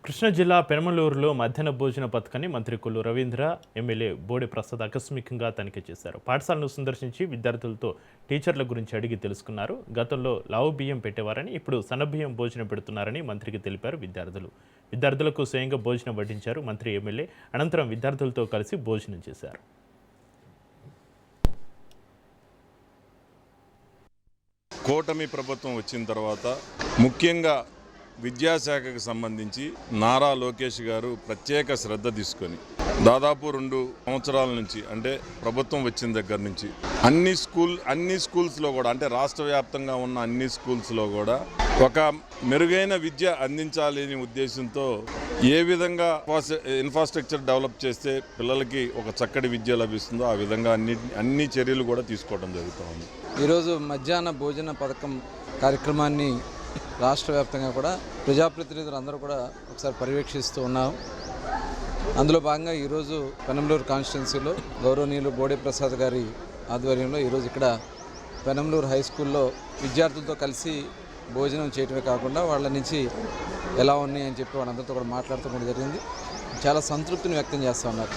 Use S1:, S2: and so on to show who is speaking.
S1: కృష్ణా జిల్లా పెనమలూరులో మధ్యాహ్న భోజన పథకాన్ని మంత్రి కొల్లు రవీంద్ర, ఎమ్మెల్యే బోడే ప్రసాద్ ఆకస్మికంగా తనిఖీ చేశారు. పాఠశాలను సందర్శించి విద్యార్థులతో టీచర్ల గురించి అడిగి తెలుసుకున్నారు. గతంలో లావు బియ్యం పెట్టేవారని, ఇప్పుడు సన్నబియ్యం భోజనం పెడుతున్నారని మంత్రికి తెలిపారు విద్యార్థులకు స్వయంగా భోజనం వడ్డించారు మంత్రి, ఎమ్మెల్యే. అనంతరం విద్యార్థులతో కలిసి భోజనం చేశారు.
S2: కూటమి ప్రభుత్వం వచ్చిన తర్వాత ముఖ్యంగా విద్యాశాఖకు సంబంధించి నారా లోకేష్ గారు ప్రత్యేక శ్రద్ధ తీసుకొని దాదాపు 2 సంవత్సరాల నుంచి, అంటే ప్రభుత్వం వచ్చిన దగ్గర నుంచి అన్ని స్కూల్స్లో కూడా, అంటే రాష్ట్ర వ్యాప్తంగా ఉన్న అన్ని స్కూల్స్లో కూడా ఒక మెరుగైన విద్య అందించాలనే ఉద్దేశంతో ఏ విధంగా ఇన్ఫ్రాస్ట్రక్చర్ డెవలప్ చేస్తే పిల్లలకి ఒక చక్కటి విద్య లభిస్తుందో ఆ విధంగా అన్ని చర్యలు కూడా తీసుకోవడం జరుగుతుంది.
S3: ఈరోజు మధ్యాహ్న భోజన పథకం కార్యక్రమాన్ని రాష్ట్ర వ్యాప్తంగా కూడా ప్రజాప్రతినిధులు అందరూ కూడా ఒకసారి పర్యవేక్షిస్తూ ఉన్నాం. అందులో భాగంగా ఈరోజు పెనమలూరు కాన్స్టిట్యున్సీలో గౌరవనీయులు బోడే ప్రసాద్ గారి ఆధ్వర్యంలో ఈరోజు ఇక్కడ పెనమలూరు హై స్కూల్లో విద్యార్థులతో కలిసి భోజనం చేయటమే కాకుండా వాళ్ళ నుంచి ఎలా ఉన్నాయి అని చెప్పి వాళ్ళందరితో కూడా మాట్లాడుతూ కూడా జరిగింది. చాలా సంతృప్తిని వ్యక్తం చేస్తూ ఉన్నారు.